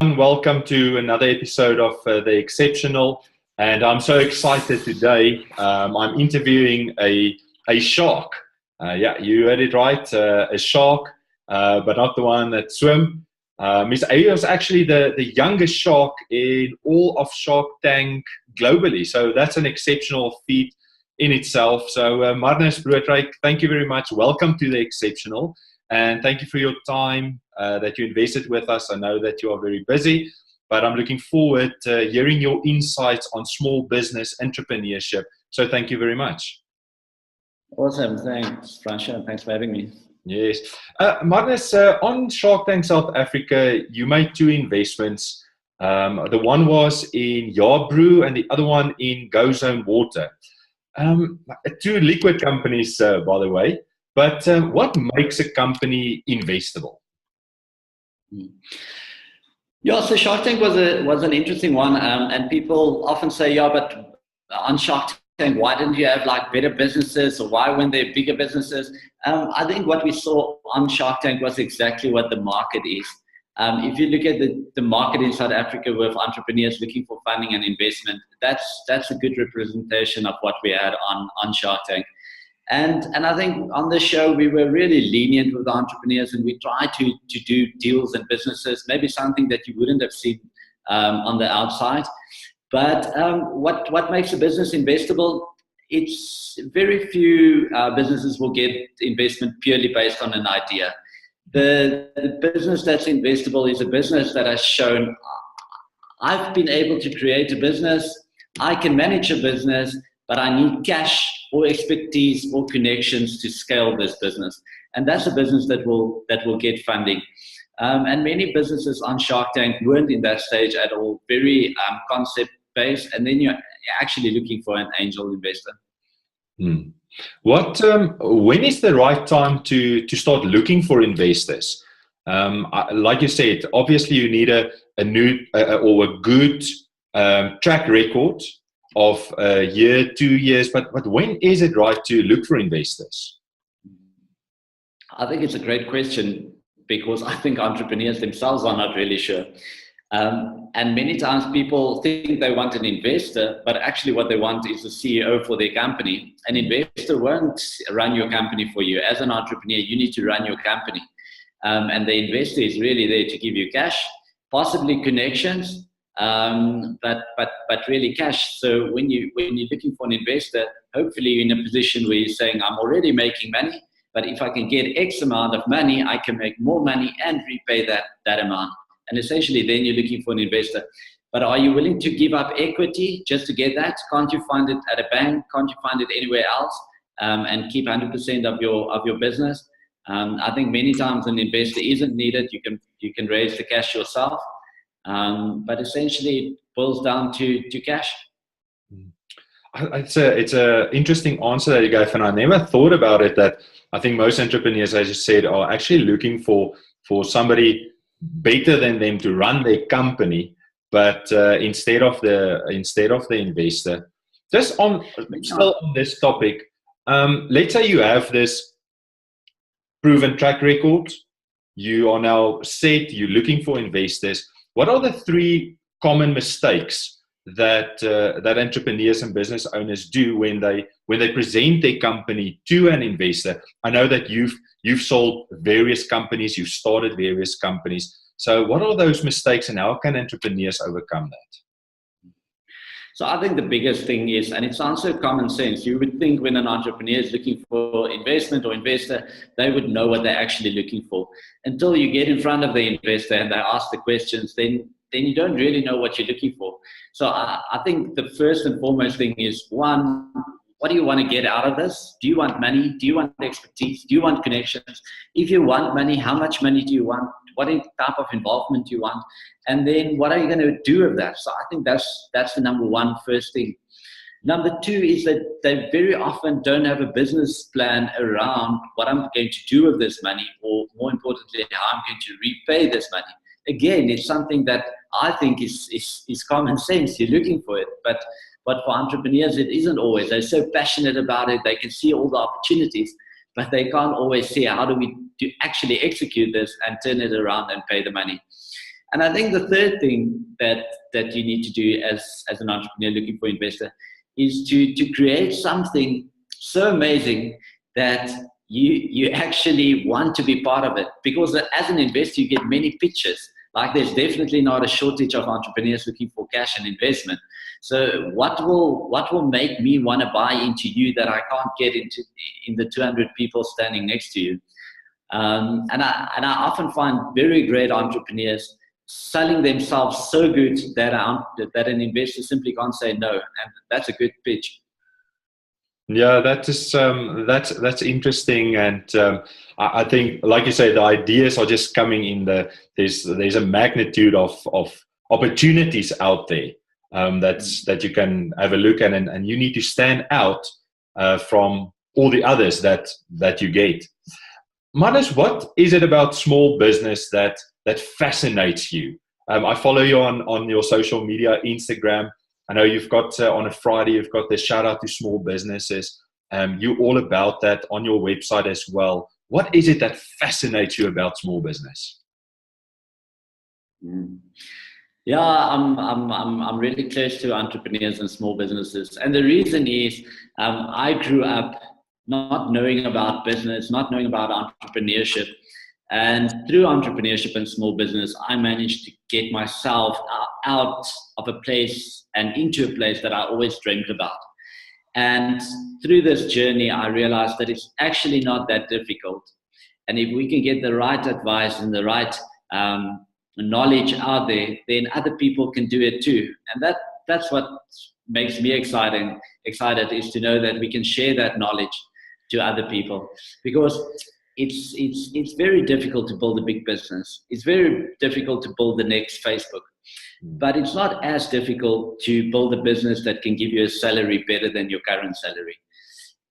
everyone. Welcome to another episode of The Exceptional. And I'm so excited today. I'm interviewing a shark. Yeah, you heard it right, a shark, but not the one that swim. He was actually the youngest shark in all of Shark Tank globally. So that's an exceptional feat in itself. So Marnus Broodryk, thank you very much. Welcome to The Exceptional. And thank you for your time that you invested with us. I know that you are very busy, but I'm looking forward to hearing your insights on small business entrepreneurship. So thank you very much. Awesome. Thanks, Fransha. Thanks for having me. Yes. Marnus, on Shark Tank South Africa, you made two investments. The one was in Yard Brew and the other one in Go Zone Water. Two liquid companies, by the way. But what makes a company investable? Yeah, so Shark Tank was an interesting one, and people often say, yeah, but on Shark Tank, why didn't you have like better businesses, or why weren't there bigger businesses? I think what we saw on Shark Tank was exactly what the market is. If you look at the market in South Africa with entrepreneurs looking for funding and investment, that's a good representation of what we had on Shark Tank. And I think on this show, we were really lenient with the entrepreneurs, and we tried to do deals and businesses, maybe something that you wouldn't have seen on the outside. But what makes a business investable? It's very few businesses will get investment purely based on an idea. The business that's investable is a business that has shown, I've been able to create a business, I can manage a business, but I need cash or expertise or connections to scale this business. And that's a business that will get funding. And many businesses on Shark Tank weren't in that stage at all, very concept-based, and then you're actually looking for an angel investor. When is the right time to start looking for investors? Like you said, obviously you need a good track record of a year, 2 years, but when is it right to look for investors? I think it's a great question, because I think entrepreneurs themselves are not really sure. And many times people think they want an investor, but actually what they want is a CEO for their company. An investor won't run your company for you. As an entrepreneur, you need to run your company. And the investor is really there to give you cash, possibly connections, but really cash. So when you're looking for an investor, hopefully you're in a position where you're saying, I'm already making money, but if I can get X amount of money, I can make more money and repay that amount. And essentially then you're looking for an investor. But are you willing to give up equity just to get that? Can't you find it at a bank? Can't you find it anywhere else? And keep 100% of your business? I think many times an investor isn't needed. You can raise the cash yourself. But essentially it boils down to cash. It's a interesting answer that you gave, and I never thought about it, that I think most entrepreneurs, as you said, are actually looking for somebody better than them to run their company, but instead of the investor. Still on this topic, let's say you have this proven track record, you are now set, you're looking for investors. What are the three common mistakes that entrepreneurs and business owners do when they present their company to an investor? I know that you've sold various companies, you've started various companies. So what are those mistakes, and how can entrepreneurs overcome that? So I think the biggest thing is, and it sounds so common sense, you would think when an entrepreneur is looking for investment or investor, they would know what they're actually looking for. Until you get in front of the investor and they ask the questions, then you don't really know what you're looking for. So I think the first and foremost thing is, one, what do you want to get out of this? Do you want money? Do you want expertise? Do you want connections? If you want money, how much money do you want? What type of involvement do you want? And then what are you going to do with that? So I think that's the number one first thing. Number two is that they very often don't have a business plan around what I'm going to do with this money, or more importantly, how I'm going to repay this money. Again, it's something that I think is common sense. You're looking for it, but for entrepreneurs, it isn't always. They're so passionate about it. They can see all the opportunities, but they can't always see how do we actually execute this and turn it around and pay the money. And I think the third thing that you need to do as an entrepreneur looking for investor is to create something so amazing that you actually want to be part of it. Because as an investor, you get many pitches. Like there's definitely not a shortage of entrepreneurs looking for cash and investment. So what will make me want to buy into you that I can't get in the 200 people standing next to you? And I often find very great entrepreneurs selling themselves so good that an investor simply can't say no, and that's a good pitch. Yeah, that's interesting, and I think, like you say, the ideas are just coming in. There's a magnitude of opportunities out there that you can have a look at, and you need to stand out from all the others that you get. Marnus, what is it about small business that fascinates you? I follow you on your social media, Instagram. I know you've got on a Friday, you've got the shout out to small businesses. You're all about that on your website as well. What is it that fascinates you about small business? Yeah, I'm really close to entrepreneurs and small businesses, and the reason is I grew up not knowing about business, not knowing about entrepreneurship. And through entrepreneurship and small business, I managed to get myself out of a place and into a place that I always dreamed about. And through this journey, I realized that it's actually not that difficult. And if we can get the right advice and the right knowledge out there, then other people can do it too. And that's what makes me excited is to know that we can share that knowledge to other people, because it's very difficult to build a big business. It's very difficult to build the next Facebook, but it's not as difficult to build a business that can give you a salary better than your current salary.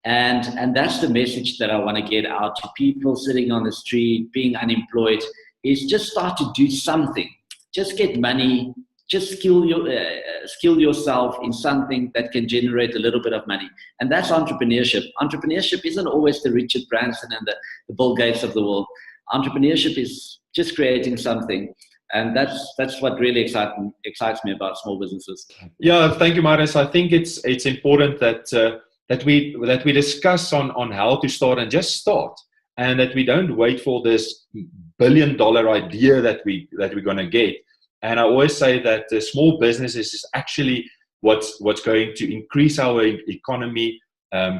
And that's the message that I want to get out to people sitting on the street, being unemployed, is just start to do something. Just get money, just skill yourself in something that can generate a little bit of money. And that's entrepreneurship. Entrepreneurship isn't always the Richard Branson and the Bill Gates of the world. Entrepreneurship is just creating something. And that's what really excites me about small businesses. Yeah, thank you, Marnus. I think it's important that we discuss on how to start and just start, and that we don't wait for this $1 billion idea that we're going to get. And I always say that the small businesses is actually what's going to increase our economy,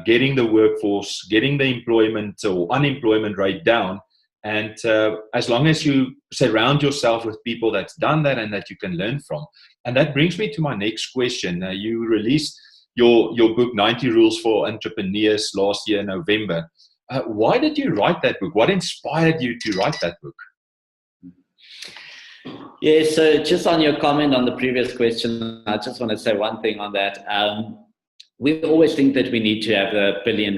getting the workforce, getting the employment or unemployment rate down. And as long as you surround yourself with people that's done that and that you can learn from. And that brings me to my next question. You released your book, 90 Rules for Entrepreneurs, last year in November. Why did you write that book? What inspired you to write that book? Yeah, so just on your comment on the previous question, I just want to say one thing on that. We always think that we need to have R1 billion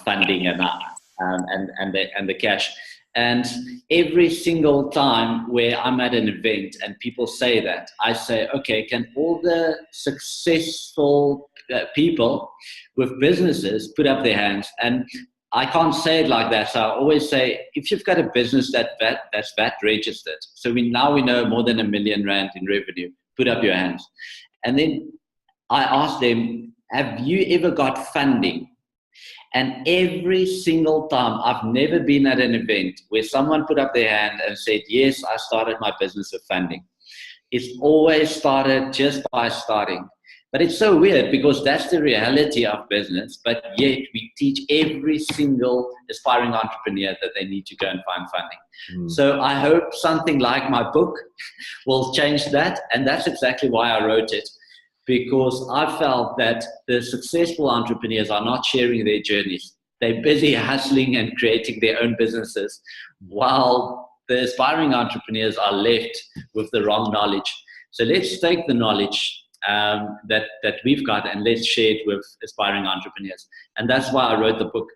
funding and the cash. And every single time where I'm at an event and people say that, I say, okay, can all the successful people with businesses put up their hands? And I can't say it like that. So I always say, if you've got a business that's VAT registered, so we know more than R1 million in revenue, put up your hands. And then I ask them, have you ever got funding? And every single time, I've never been at an event where someone put up their hand and said, yes, I started my business with funding. It's always started just by starting. But it's so weird because that's the reality of business, but yet we teach every single aspiring entrepreneur that they need to go and find funding. So I hope something like my book will change that, and that's exactly why I wrote it, because I felt that the successful entrepreneurs are not sharing their journeys. They're busy hustling and creating their own businesses, while the aspiring entrepreneurs are left with the wrong knowledge. So let's take the knowledge that we've got and let's share it with aspiring entrepreneurs. And that's why I wrote the book.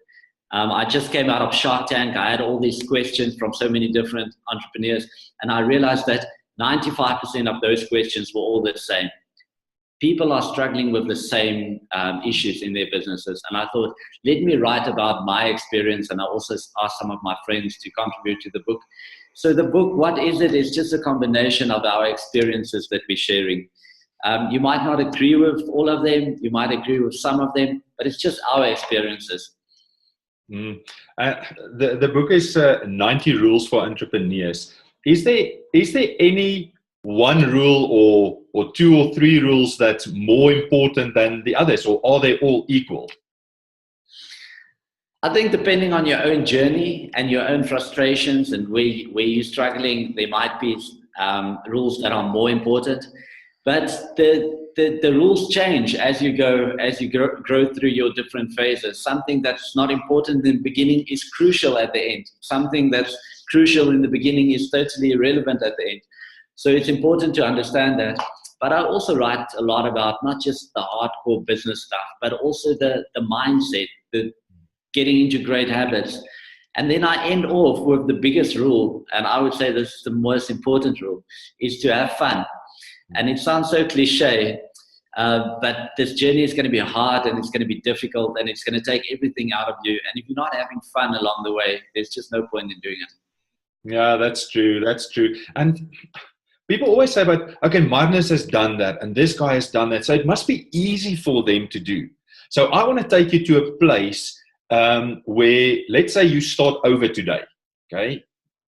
I just came out of Shark Tank. I had all these questions from so many different entrepreneurs, and I realized that 95% of those questions were all the same. People are struggling with the same issues in their businesses. And I thought, let me write about my experience. And I also asked some of my friends to contribute to the book So the book, what is it? It's just a combination of our experiences that we're sharing. You might not agree with all of them, you might agree with some of them, but it's just our experiences. Mm. The book is 90 Rules for Entrepreneurs. Is there any one rule or 2 or 3 rules that's more important than the others, or are they all equal? I think depending on your own journey and your own frustrations and where you're struggling, there might be rules that are more important. But the rules change as you grow through your different phases. Something that's not important in the beginning is crucial at the end. Something that's crucial in the beginning is totally irrelevant at the end. So it's important to understand that. But I also write a lot about not just the hardcore business stuff, but also the mindset, the getting into great habits. And then I end off with the biggest rule, and I would say this is the most important rule, is to have fun. And it sounds so cliche, but this journey is going to be hard and it's going to be difficult and it's going to take everything out of you. And if you're not having fun along the way, there's just no point in doing it. Yeah, that's true. That's true. And people always say, but okay, Marnus has done that and this guy has done that. So it must be easy for them to do. So I want to take you to a place where, let's say you start over today. Okay.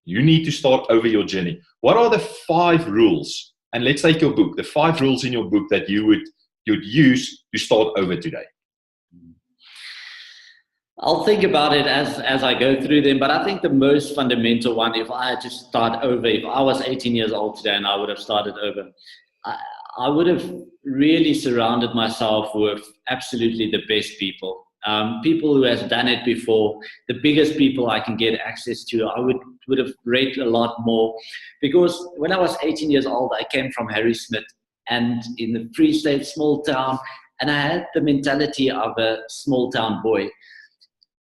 You need to start over your journey. What are the 5 rules? And let's take your book, the 5 rules in your book that you'd use to start over today. I'll think about it as I go through them, but I think the most fundamental one, if I had to start over, if I was 18 years old today and I would have started over, I would have really surrounded myself with absolutely the best people. People who has done it before, the biggest people I can get access to, I would have read a lot more. Because when I was 18 years old, I came from Harrismith and in the Free State, small town, and I had the mentality of a small town boy.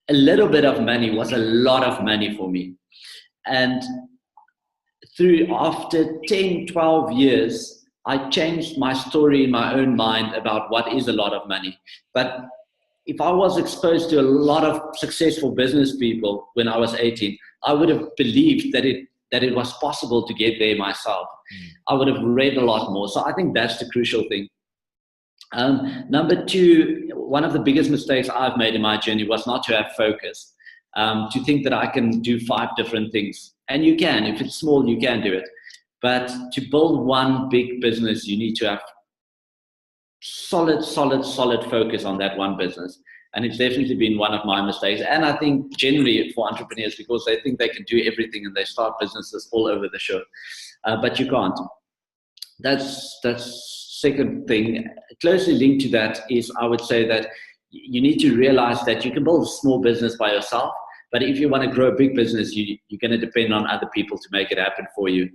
A little bit of money was a lot of money for me. And after 10, 12 years, I changed my story in my own mind about what is a lot of money. But if I was exposed to a lot of successful business people when I was 18, I would have believed that it was possible to get there myself. I would have read a lot more. So I think that's the crucial thing. Number 2, one of the biggest mistakes I've made in my journey was not to have focus, to think that I can do 5 different things. And you can, if it's small, you can do it. But to build one big business, you need to have solid focus on that one business. And it's definitely been one of my mistakes. And I think generally for entrepreneurs, because they think they can do everything and they start businesses all over the show. But you can't. That's second thing. Closely linked to that is, I would say that you need to realize that you can build a small business by yourself, but if you want to grow a big business, you're going to depend on other people to make it happen for you.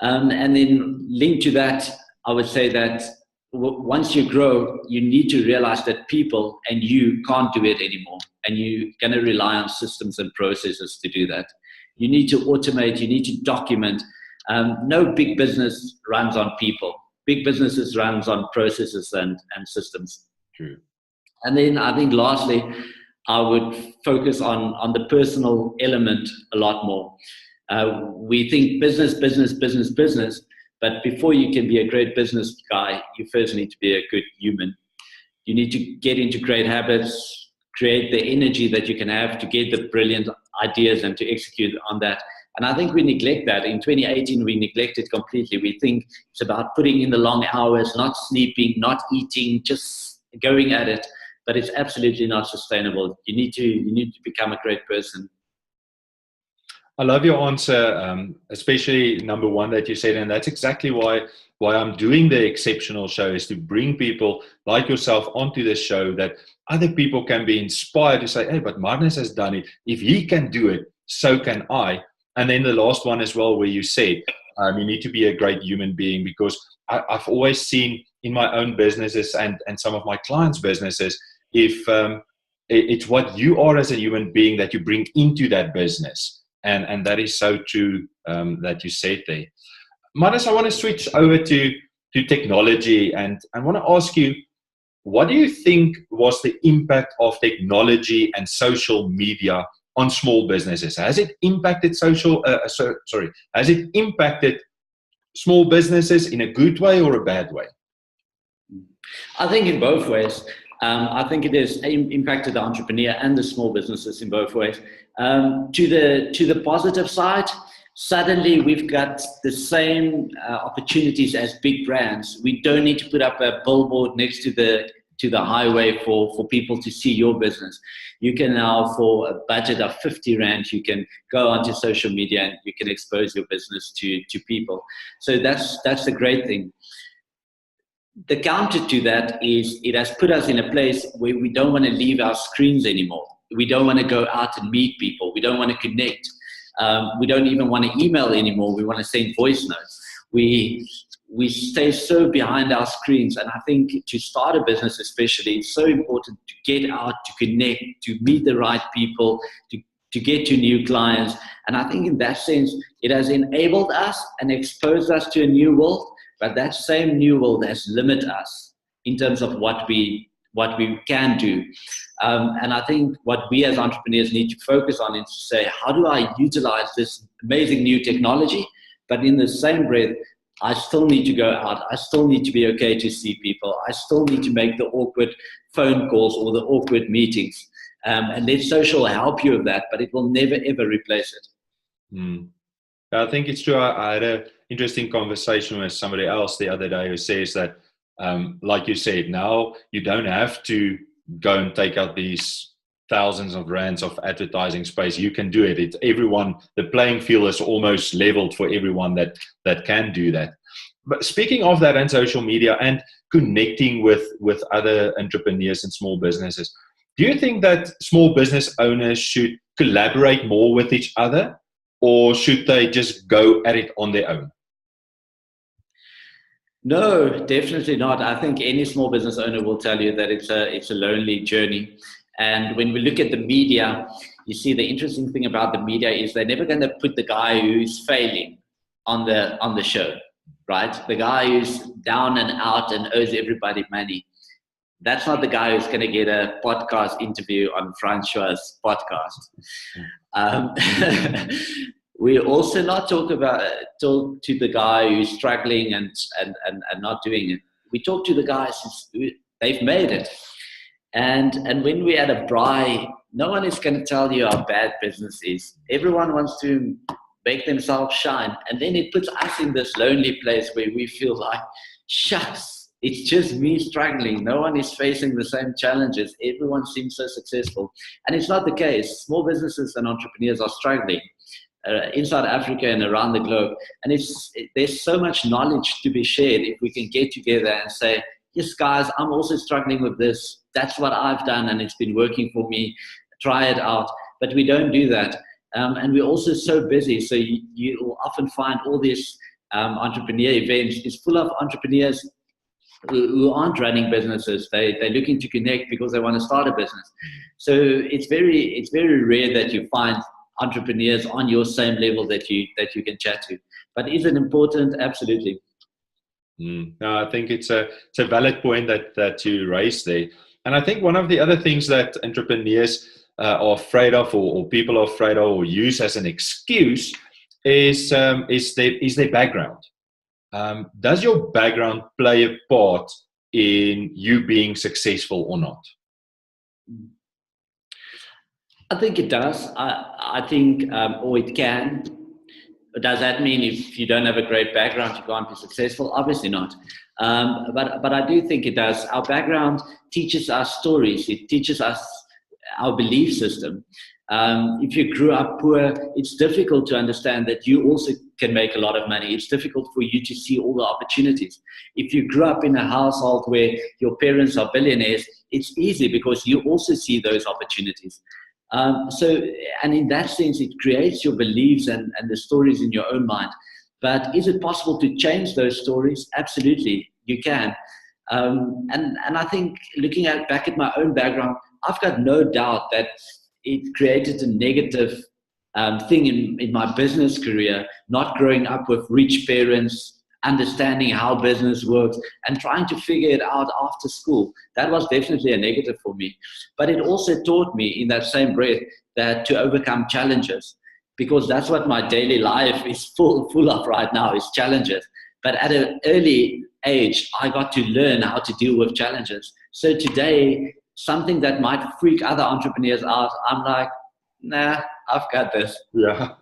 And then linked to that, I would say that once you grow, you need to realize that people and you can't do it anymore. And you're going to rely on systems and processes to do that. You need to automate, you need to document. No big business runs on people. Big businesses runs on processes and systems. True. And then I think lastly, I would focus on the personal element a lot more. We think business, but before you can be a great business guy, you first need to be a good human. You need to get into great habits, create the energy that you can have to get the brilliant ideas and to execute on that. And I think we neglect that. In 2018, we neglect it completely. We think it's about putting in the long hours, not sleeping, not eating, just going at it. But it's absolutely not sustainable. You need to become a great person. I love your answer, especially number 1 that you said, and that's exactly why I'm doing the exceptional show, is to bring people like yourself onto this show, that other people can be inspired to say, hey, but Marnus has done it. If he can do it, so can I. And then the last one as well, where you said you need to be a great human being, because I've always seen in my own businesses and some of my clients' businesses, if it's what you are as a human being that you bring into that business. And that is so true that you said there. Marnus, I want to switch over to technology, and I want to ask you, what do you think was the impact of technology and social media on small businesses? Has it impacted has it impacted small businesses in a good way or a bad way? I think in both ways. I think it has impacted the entrepreneur and the small businesses in both ways. To the positive side, suddenly we've got the same opportunities as big brands. We don't need to put up a billboard next to the highway for people to see your business. You can now, for a budget of 50 Rand, you can go onto social media and you can expose your business to people. So that's the great thing. The counter to that is it has put us in a place where we don't want to leave our screens anymore. We don't want to go out and meet people. We don't want to connect. We don't even want to email anymore. We want to send voice notes. We stay so behind our screens. And I think to start a business especially, it's so important to get out, to connect, to meet the right people, to get to new clients. And I think in that sense, it has enabled us and exposed us to a new world. But that same new world has limited us in terms of what we can do. And I think what we as entrepreneurs need to focus on is to say, how do I utilize this amazing new technology? But in the same breath, I still need to go out. I still need to be okay to see people. I still need to make the awkward phone calls or the awkward meetings. And let social help you with that, but it will never, ever replace it. I think it's true. I had an interesting conversation with somebody else the other day who says that, like you said, now you don't have to go and take out these thousands of rands of advertising space. You can do it. It's everyone. The playing field is almost leveled for everyone that can do that. But speaking of that and social media and connecting with other entrepreneurs and small businesses, do you think that small business owners should collaborate more with each other, or should they just go at it on their own? No, definitely not. I think any small business owner will tell you that it's a lonely journey. And when we look at the media, you see the interesting thing about the media is they're never going to put the guy who's failing on the show, right? The guy who's down and out and owes everybody money. That's not the guy who's going to get a podcast interview on Francois's podcast. We also not talk to the guy who's struggling and not doing it. We talk to the guys who they've made it. And when we're at a braai, no one is going to tell you how bad business is. Everyone wants to make themselves shine. And then it puts us in this lonely place where we feel like, shucks, it's just me struggling. No one is facing the same challenges. Everyone seems so successful. And it's not the case. Small businesses and entrepreneurs are struggling in South Africa and around the globe. And there's so much knowledge to be shared if we can get together and say, yes, guys, I'm also struggling with this. That's what I've done and it's been working for me. Try it out. But we don't do that. And we're also so busy. So you'll often find all these entrepreneur events is full of entrepreneurs who aren't running businesses. They're looking to connect because they want to start a business. So it's very rare that you find entrepreneurs on your same level that you can chat to. But is it important? Absolutely. No, I think it's a valid point that you raised there. And I think one of the other things that entrepreneurs are afraid of, or people are afraid of, or use as an excuse is their background. Does your background play a part in you being successful or not? I think it does. I think, or it can. Does that mean if you don't have a great background, you can't be successful? Obviously not. But I do think it does. Our background teaches us stories. It teaches us our belief system. If you grew up poor, it's difficult to understand that you also can make a lot of money. It's difficult for you to see all the opportunities. If you grew up in a household where your parents are billionaires, it's easy because you also see those opportunities. And in that sense, it creates your beliefs and the stories in your own mind. But is it possible to change those stories? Absolutely, you can. And I think looking back at my own background, I've got no doubt that it created a negative thing in my business career, not growing up with rich parents, understanding how business works and trying to figure it out after school. That was definitely a negative for me. But it also taught me in that same breath that to overcome challenges, because that's what my daily life is full of right now, is challenges. But at an early age, I got to learn how to deal with challenges. So today, something that might freak other entrepreneurs out, I'm like, nah, I've got this. Yeah,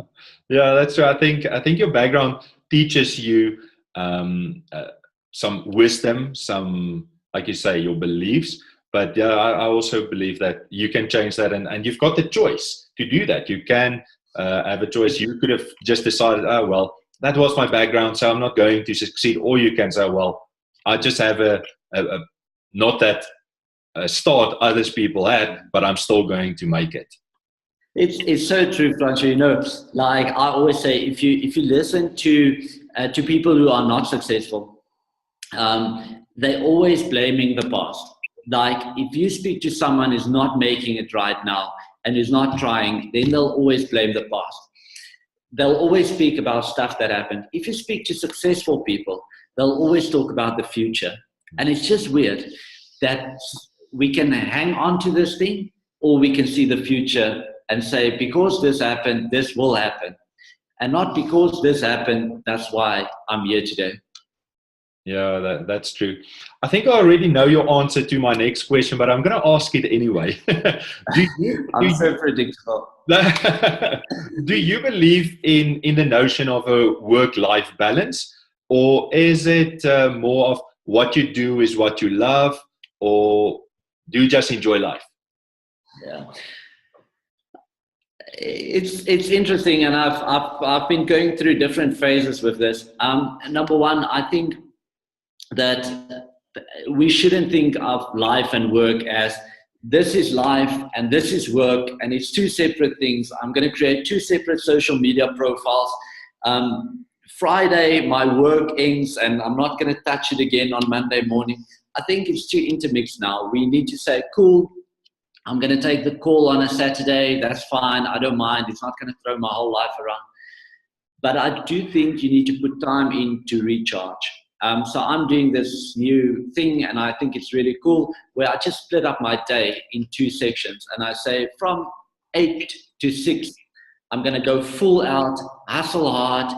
yeah, that's true. I think your background teaches you some wisdom, some, like you say, your beliefs. But yeah, I also believe that you can change that, and you've got the choice to do that. You can have a choice. You could have just decided, oh well, that was my background, so I'm not going to succeed. Or you can say, well, I just have a not that start others people had, but I'm still going to make it. It's so true, Franco. You know, like I always say, if you listen to people who are not successful, they're always blaming the past. Like if you speak to someone who's not making it right now and who's not trying, then they'll always blame the past. They'll always speak about stuff that happened. If you speak to successful people, they'll always talk about the future. And it's just weird that we can hang on to this thing, or we can see the future and say, because this happened, this will happen. And not because this happened, that's why I'm here today. Yeah, that's true. I think I already know your answer to my next question, but I'm going to ask it anyway. I'm so predictable. Do you believe in the notion of a work-life balance, or is it more of what you do is what you love, or do you just enjoy life? Yeah. It's interesting, and I've been going through different phases with this. Number one, I think that we shouldn't think of life and work as this is life and this is work, and it's two separate things. I'm going to create two separate social media profiles. Friday, my work ends, and I'm not going to touch it again on Monday morning. I think it's too intermixed now. We need to say, cool, I'm going to take the call on a Saturday. That's fine. I don't mind. It's not going to throw my whole life around. But I do think you need to put time in to recharge. So I'm doing this new thing, and I think it's really cool, where I just split up my day in two sections. And I say from 8 to 6, I'm going to go full out, hustle hard,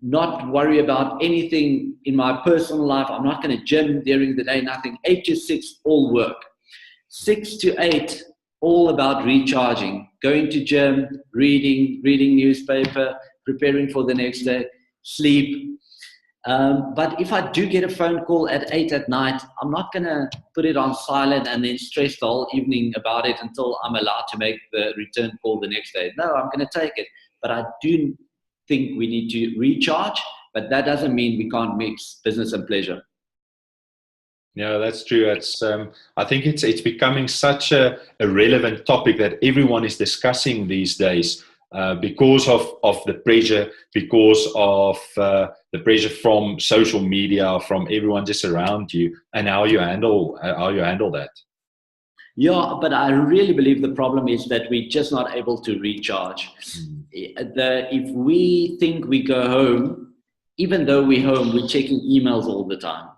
not worry about anything in my personal life. I'm not going to gym during the day, nothing. 8 to 6, all work. 6 to 8, all about recharging, going to gym, reading newspaper, preparing for the next day, sleep. But if I do get a phone call at 8 at night, I'm not going to put it on silent and then stress the whole evening about it until I'm allowed to make the return call the next day. No, I'm going to take it. But I do think we need to recharge, but that doesn't mean we can't mix business and pleasure. Yeah, that's true. I think it's becoming such a relevant topic that everyone is discussing these days because of the pressure, because of the pressure from social media, from everyone just around you, and how you handle that. Yeah, but I really believe the problem is that we're just not able to recharge. If we think we go home, even though we're home, we're checking emails all the time.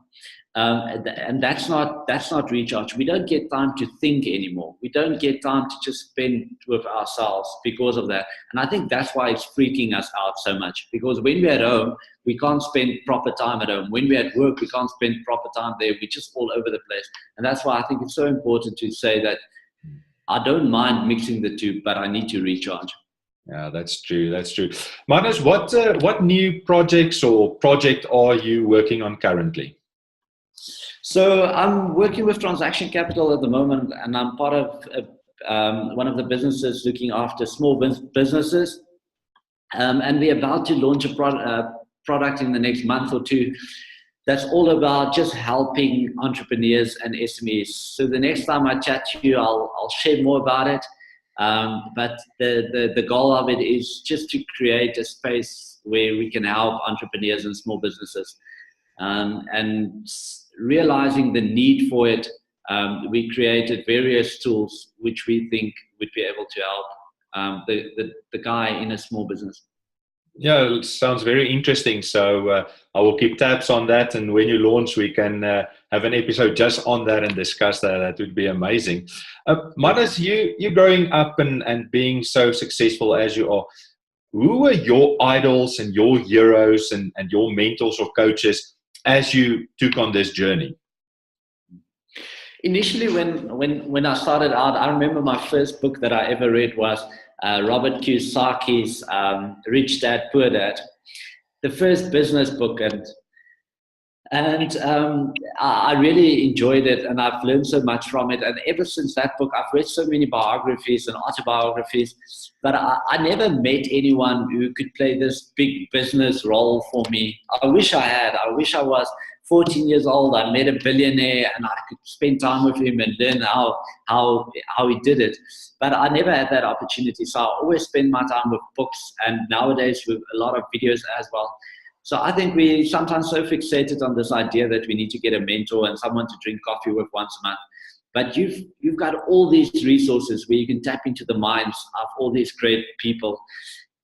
And that's not recharge. We don't get time to think anymore. We don't get time to just spend with ourselves because of that. And I think that's why it's freaking us out so much, because when we're at home, we can't spend proper time at home. When we're at work, we can't spend proper time there. We're just all over the place. And that's why I think it's so important to say that I don't mind mixing the two, but I need to recharge. Yeah, that's true. That's true. Marnus, what new projects or project are you working on currently? So I'm working with Transaction Capital at the moment, and I'm part of one of the businesses looking after small businesses. And we're about to launch a product in the next month or two that's all about just helping entrepreneurs and SMEs. So the next time I chat to you, I'll share more about it. But the goal of it is just to create a space where we can help entrepreneurs and small businesses. And realizing the need for it, we created various tools which we think would be able to help the guy in a small business. Yeah, it sounds very interesting. So I will keep tabs on that, and when you launch, we can have an episode just on that and discuss that. That would be amazing. Marnus, you growing up and being so successful as you are, who were your idols and your heroes and your mentors or coaches as you took on this journey? Initially, when I started out, I remember my first book that I ever read was Robert Kiyosaki's Rich Dad Poor Dad, the first business book, and I really enjoyed it, and I've learned so much from it. And ever since that book, I've read so many biographies and autobiographies, but I never met anyone who could play this big business role for me. I wish I had. I wish I was 14 years old. I met a billionaire, and I could spend time with him and learn how he did it. But I never had that opportunity, so I always spend my time with books, and nowadays with a lot of videos as well. So I think we sometimes so fixated on this idea that we need to get a mentor and someone to drink coffee with once a month. But you've got all these resources where you can tap into the minds of all these great people.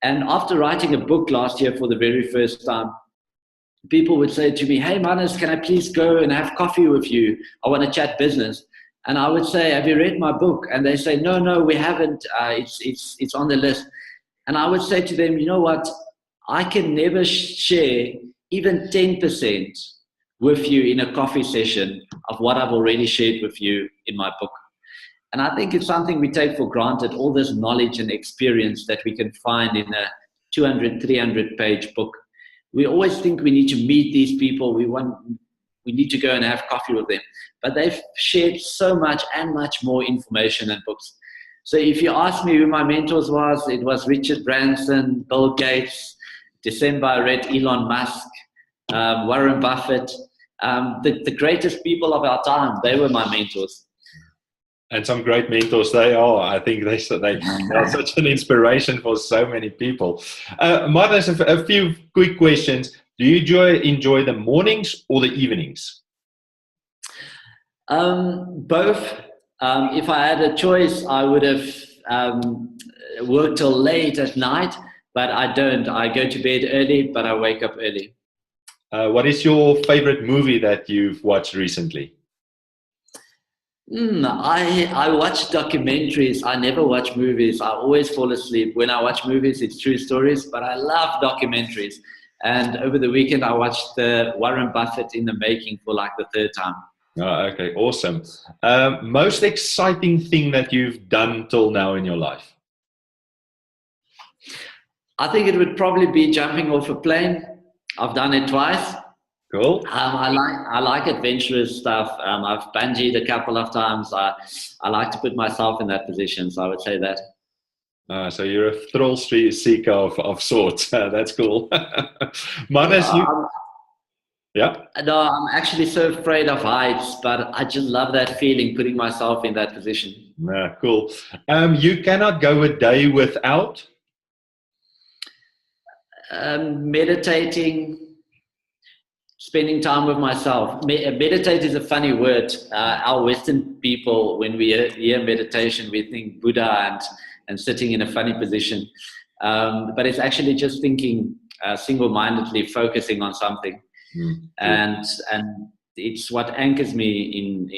And after writing a book last year for the very first time, people would say to me, "Hey, Marnus, can I please go and have coffee with you? I want to chat business." And I would say, "Have you read my book?" And they say, "No, we haven't. It's on the list." And I would say to them, "You know what? I can never share even 10% with you in a coffee session of what I've already shared with you in my book." And I think it's something we take for granted, all this knowledge and experience that we can find in a 200, 300 page book. We always think we need to meet these people. We need to go and have coffee with them. But they've shared so much and much more information and books. So if you ask me who my mentors was, it was Richard Branson, Bill Gates. December, I read Elon Musk, Warren Buffett, the greatest people of our time. They were my mentors. And some great mentors they are. I think they are such an inspiration for so many people. Marnus, a few quick questions. Do you enjoy the mornings or the evenings? Both. If I had a choice, I would have worked till late at night. But I don't. I go to bed early, but I wake up early. What is your favorite movie that you've watched recently? I watch documentaries. I never watch movies. I always fall asleep. When I watch movies, it's true stories, but I love documentaries. And over the weekend, I watched the Warren Buffett in the Making for like the third time. Oh, okay, awesome. Most exciting thing that you've done till now in your life? I think it would probably be jumping off a plane. I've done it twice. Cool. I like adventurous stuff. I've bungeed a couple of times. I like to put myself in that position, so I would say that. So you're a thrill seeker of sorts. That's cool. Marnus, yeah. No, I'm actually so afraid of heights, but I just love that feeling, putting myself in that position. Cool. You cannot go a day without? Meditating, spending time with myself. Meditate is a funny word. Our Western people, when we hear meditation, we think Buddha and sitting in a funny position. But it's actually just thinking single-mindedly, focusing on something. And it's what anchors me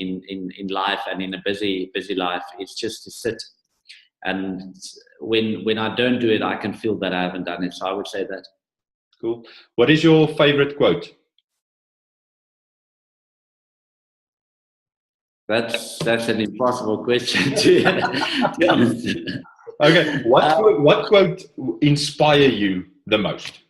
in life and in a busy life. It's just to sit. And when I don't do it, I can feel that I haven't done it. So I would say that. Cool. What is your favorite quote? That's an impossible question to answer. Okay. What quote inspire you the most?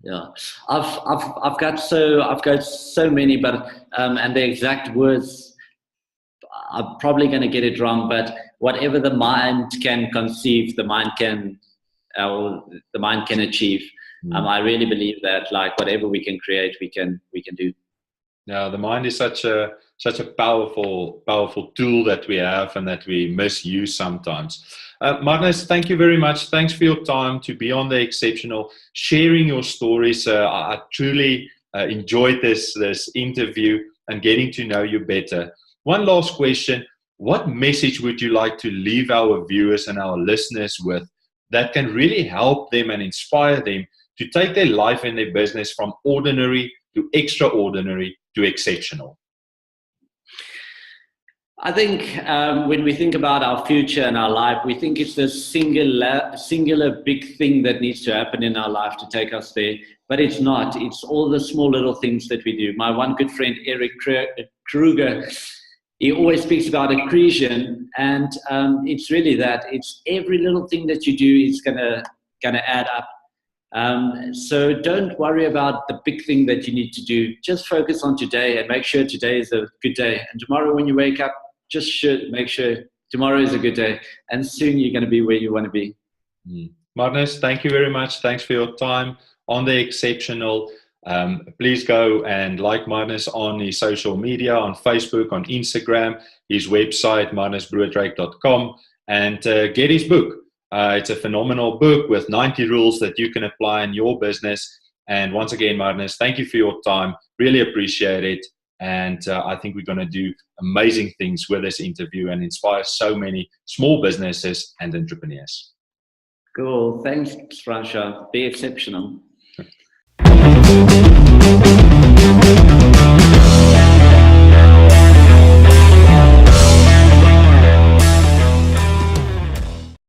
Yeah, I've got so many, but and the exact words, I'm probably going to get it wrong, but whatever the mind can conceive, the mind can achieve. I really believe that, like, whatever we can create, we can do. Yeah, the mind is such a powerful tool that we have and that we misuse sometimes. Marnus, thank you very much. Thanks for your time to be on the Exceptional, sharing your stories. I truly enjoyed this interview and getting to know you better. One last question. What message would you like to leave our viewers and our listeners with that can really help them and inspire them to take their life and their business from ordinary to extraordinary to exceptional? I think when we think about our future and our life, we think it's the singular big thing that needs to happen in our life to take us there. But it's not. It's all the small little things that we do. My one good friend, Eric Kruger, he always speaks about accretion, and it's really that. It's every little thing that you do is gonna add up. So don't worry about the big thing that you need to do. Just focus on today and make sure today is a good day. And tomorrow when you wake up, just make sure tomorrow is a good day. And soon you're going to be where you want to be. Marnus, thank you very much. Thanks for your time on the exceptional. Please go and like Marnus on his social media, on Facebook, on Instagram, his website, marnusbroodryk.com, and get his book. It's a phenomenal book with 90 rules that you can apply in your business. And once again, Marnus, thank you for your time. Really appreciate it. And I think we're going to do amazing things with this interview and inspire so many small businesses and entrepreneurs. Cool. Thanks, Rasha. Be exceptional.